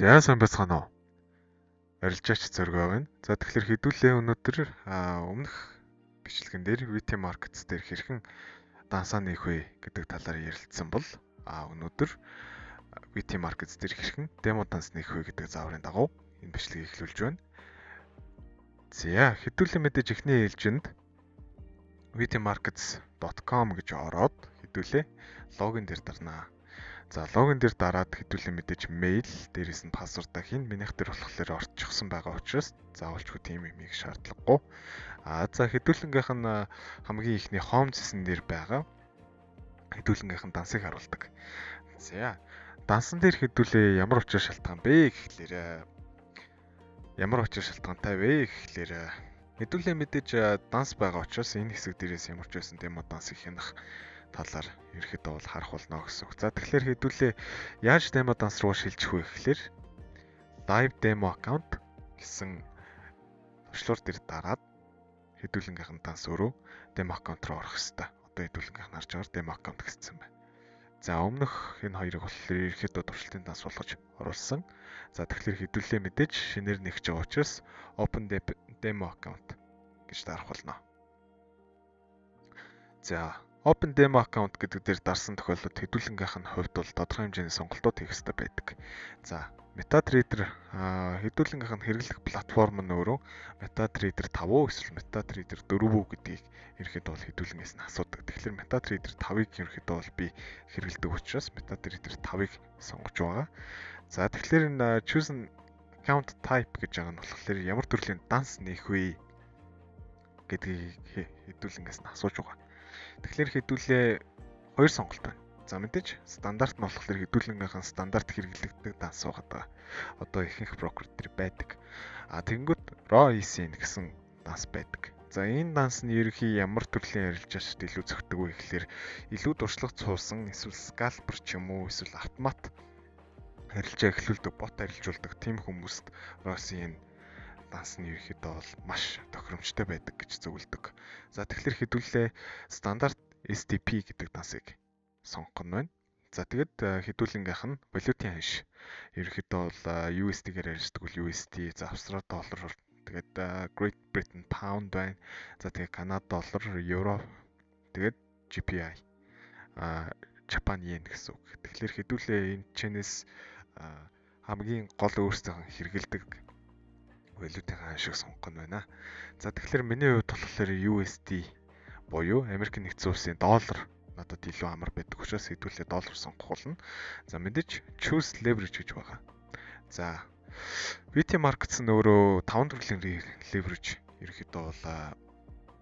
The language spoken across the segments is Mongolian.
За сайн байцгаана уу? Арилжаач зөргөө байна. За тэгэхээр хэдүүлээ өнөөдөр өмнөх бичлэгэн дээр VT Markets дээр хэрхэн дансаа нээх вэ гэдэг талаар ярилцсан бол өнөөдөр VT Markets дээр хэрхэн демо данс нээх вэ гэдэг зааврын дагуу энэ бичлэгийг эхлүүлж байна. За хэдүүлээ мэдээж эхний ээлжинд vtmarkets.com гэж ороод хэдүүлээ логин дээр дарнаа. За логин дээр дараад хэдүүлээ мэдээж мэйл дээрээс нь пассвордаа хийн. Минийх дээр болохоор орчихсон байгаа учраас заавалчгүй тийм юм их шаардлагагүй. За хэдүүлэнгийнх нь хамгийн ихний home зэсэн дээр байгаа хэдүүлэнгийнх нь дансыг харуулдаг. За дансан дээр хэдүүлээ ямар учир шалтгаан бэ гэхлээр ямар учир шалтгаантай вэ гэхлээр хэдүүлээ мэдээж данс байгаа учраас энэ хэсэг дээрээс ямар ч байсан демо дансыг хянах талаар ерөөхдөө бол харах болно гэсэн үг. За тэгэхээр хэдүүлээ яаж демо данс руу шилжих вэ гэхлээр live demo account гэсэн туршлуур дээр дараад хэдүүлэнгийнх нь данс өөрөө demo account руу орох хэрэгтэй. Одоо хэдүүлэнгийнх нь харж байгаа demo account гэсэн байна. За өмнөх энэ хоёрыг болохоор ерөөхдөө туршилтын данс болгож оруулсан. За тэгэхээр хэдүүлээ мэдээж шинээр нэгж байгаа учраас open demo account гэж дарах болно. За Open Demo Account гэдэг дээр дарсан тохиолдолд хэдүүлэнгийнх нь хувьд бол тодорхой хэмжээний сонголтууд хийх хэрэгтэй байдаг. За MetaTrader хэдүүлэнгийнх нь хэрэглэх платформ нь өөрөө MetaTrader 5 уу эсвэл MetaTrader 4 үү гэдгийг ерөөхдөө бол хэдүүлэнгээс нь асуудаг. Тэгэхээр MetaTrader 5-ыг ерөөхдөө бол би хэрэглэдэг учраас MetaTrader 5-ыг сонгож байгаа. За тэгэхээр энэ choose account type гэж байгаа нь болохоор ямар төрлийн данс нээх вэ гэдгийг хэдүүлэнгээс нь асууж байгаа. Тэгэхээр хэдүүлээ хоёр сонголт байна. За мэдээж стандарт нь болохоор хэдүүлэнгийнхэн стандарт хэрэглэгддэг данс байгаа. Одоо ихэнх брокер дээр байдаг. Тэгэнгүүт raw ECN гэсэн данс байдаг. За энэ данс нь ерөнхий ямар төрлийн арилжаачд илүү зөгтөг вэ гэхлээр илүү дуршлаг цуусан эсвэл scalper ч юм уу эсвэл автомат арилжаа эхлүүлдэг, бот арилжуулдаг тийм хүмүүст raw ECN данс нь ерөөхдөө бол маш тохиромжтой байдаг гэж зөвлөдөг. За тэгэхээр хэдүүлээ стандарт SDP гэдэг дансыг сонгох нь байна. За тэгэд хэдүүлэнгийнх нь валютын ханш. Ерөөхдөө бол USD-гээр арилждаг бол USD, за Австрали доллар, тэгээд Great Britain pound байна. За тэгээд Канада доллар, евро, тэгээд GPI, Japan yen гэсэн үг. Тэгэхээр хэдүүлээ энэ чэнэс хамгийн гол өөрсдөө хэрэгэлдэг валютын ханшийг сонгох нь байна. За тэгэхээр миний хувьд болохоор USD буюу Америк нэгдсэн улсын доллар надад илүү амар байдаг учраас хэдүүлээ доллар сонгох болно. За мэдээж choose leverage гэж байгаа. За VT Markets нь өөрөө 5 төрлийн leverage ерөөхдөө бол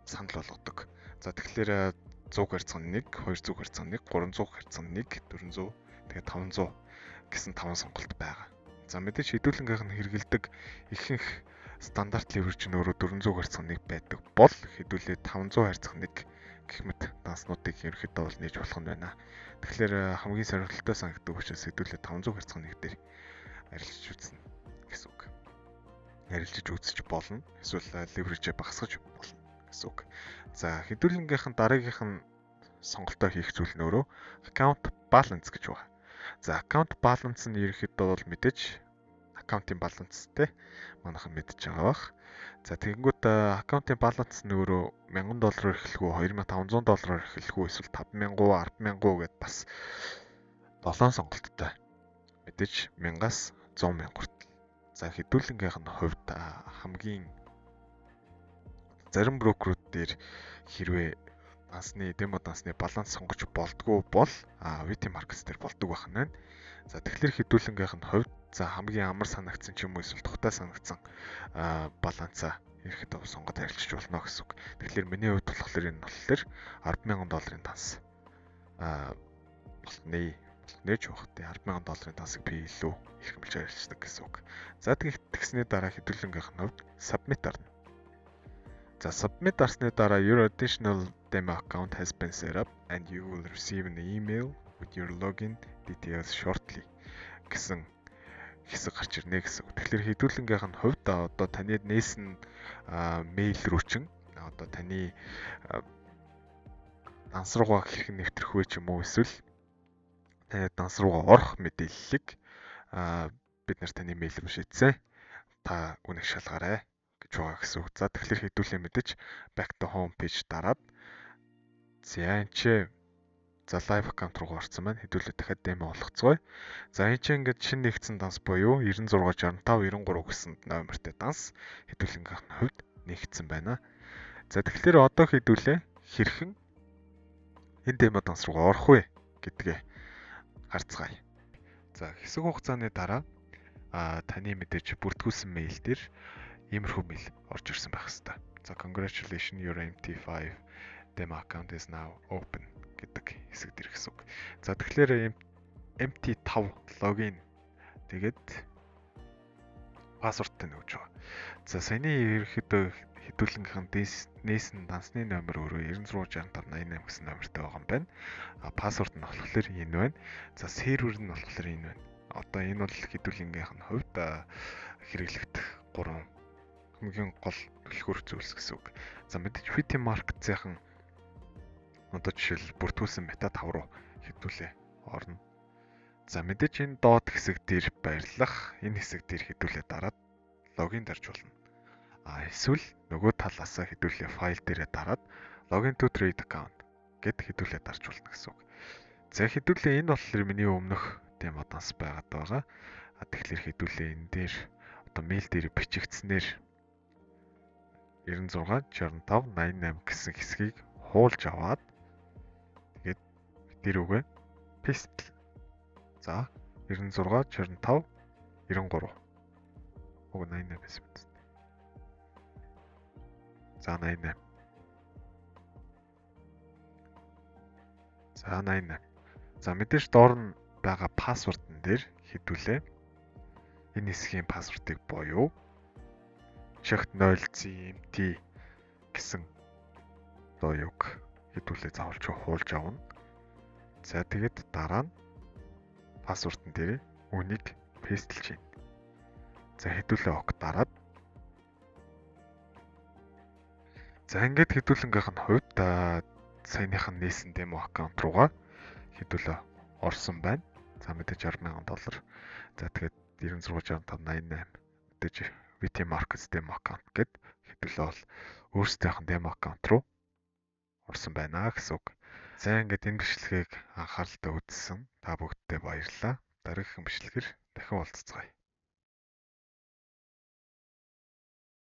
санал болгодог. За тэгэхээр 100 харьцан 1, 200 харьцан 1, 300 харьцан 1, 400, тэгээд 500 гэсэн 5 сонголт байгаа. За мэдээж хэдүүлэнгийнх нь хэрэгэлдэг ихэнх стандарт leverage нь өөрөө 400 харьцан 1 байдаг бол хэдүүлээ 500 харьцан 1 гэх мэт данснуудыг ерөөхдөө бол нээж болох нь байна. Тэгэхээр хамгийн сонирхолтой санагддаг учраас хэдүүлээ 500 харьцан 1 дээр арилжиж үзнэ гэсэн үг. Арилжиж үзэж болно. Эсвэл leverage багасгаж болно гэсэн үг. За хэдүүлэнгийнх нь дараагийнх нь сонголтоо хийх зүйл нь өөрөө account balance гэж байна. За account balance нь ерөөхдөө бол мэдээж аккаунтын баланстай манайхан мэдж байгаа бах. За тэгэнгүүт аккаунтын баланс нь өөрөө $1000 эхлэх үү, $2500 эхлэх үү, эсвэл $5000, $100000 гэдээ бас 7 сонголттой. Мэдээж 1000-аас 100,000 хүртэл. За хэдүүлэнгийнх нь хувьд хамгийн зарим брокерууд дээр хэрвээ демо дансны баланс сонгож болдгоо бол VT Markets дээр болдог байх нь байна. За тэгэхээр хэдүүлэнгийнх нь хувьд за хамгийн амар санагдсан ч юм уу эсвэл тухтай санагдсан балансаа ерөөхдөө сонгоод арилжиж болно гэсэн үг. Тэгэхээр миний хувьд болохоор энэ болохоор $10,000 данс нээж явах тий $10,000 дансыг би илүү их хэмжиж арилждаг гэсэн үг. За тэгснээ дараа хэдүүлэнгийнх нь хувьд submit арна. За submit арсны дараа your additional demo account has been set up and you will receive an email with your login details shortly гэсэн хэсэг гарч ирнэ гэсэн үг. Тэгэхээр хэдүүлэнгийнх нь хувьд одоо таны нээсэн мэйл рүү чин одоо таны данс руугаа хэрхэн нэвтрэх вэ ч юм уу эсвэл таны данс руугаа орох мэдээллийг бид нар таны мэйл рүү шийдсэн. Та үнэг шалгаарай гэж байгаа гэсэн үг. За тэгэхээр хэдүүлээ мэдээж back to home page дараад за энэ чи за live account руу орсон байна. Хэдүүлээ дахиад демо болгоцгоё. За энэ чи ингээд шинэ нэгдсэн данс буюу 9665 93 гэсэн номертой данс хэдүүлэнгийнх нь хувьд нэгдсэн байна. За тэгэхээр одоо хэдүүлээ хэрхэн энэ демо данс руу орох вэ гэдгээ харцгаая. За хэсэг хугацааны дараа таны мэдээж бүртгүүлсэн мэйл дээр иймэрхүү мэйл орж ирсэн байх хэвээр. За congratulations your MT5 demo account is now open гэдэг хэсэгт ирэх гэсэн үг. За тэгэхээр MT5 логин тэгээд пассворттой нөгж байгаа. За саяны ерөөхдөө хэдүүлэнгийнхэн нээсэн дансны номер өөрөө 966588 гэсэн номертой байгаа юм байна. Пассворд нь болохоор энэ байна. За сервер нь болохоор энэ байна. Одоо энэ бол хэдүүлэнгийнх нь хувьд хэрэглэгдэх 3 хамгийн гол түлхүүр зүйлс гэсэн үг. За мэдээж Fitty Market-ийн одоо жишээл бүртгүүлсэн Meta 5 руу хэдүүлээ орно. За мэдээж энэ доод хэсэг дээр баярлах, энэ хэсэг дээр хэдүүлээ дараад логин дарж болно. Эсвэл нөгөө талаасаа хэдүүлээ файл дээрээ дараад login to trade account гэд хэдүүлээ дарж болно гэсэн үг. За хэдүүлээ энэ болохоор миний өмнөх демо данс байгаад байгаа. Тэгэхээр хэдүүлээ энэ дээр одоо мэйл дээр бичигдснээр 966588 гэсэн хэсгийг хуулж аваад тэгээд тэр үгээ paste. За 9665 93 уг 88 байсан биз. За 88. За 88. За мэдээж доор нь байгаа пассвортн дээр хэдүүлээ энэ хэсгийн пассвортыг буюу чигт 0CMT гэсэн одоо юг хэдүүлээ заавалж хуулж авна. За тэгээд дараа нь пассвортн дээр үнийг пэстлж байна. За хэдүүлээ ок дараад за ингээд хэдүүлэнгийнх нь хувьд саяных нь нээсэн демо аккаунт руугаа хэдүүлээ орсон байна. За мэдээж $10,000. За тэгээд 966588 мэдээж Fitty Market demo аккаунт гэд хэдүүлээ бол өөрсдийнх нь демо аккаунт руу орсон байна гэсэн үг. За ингээд энэ бичлэгийг анхааралтай үзсэн та бүгдтэй баярлалаа. Дараагийн бичлэгээр дахин уулзцгаая.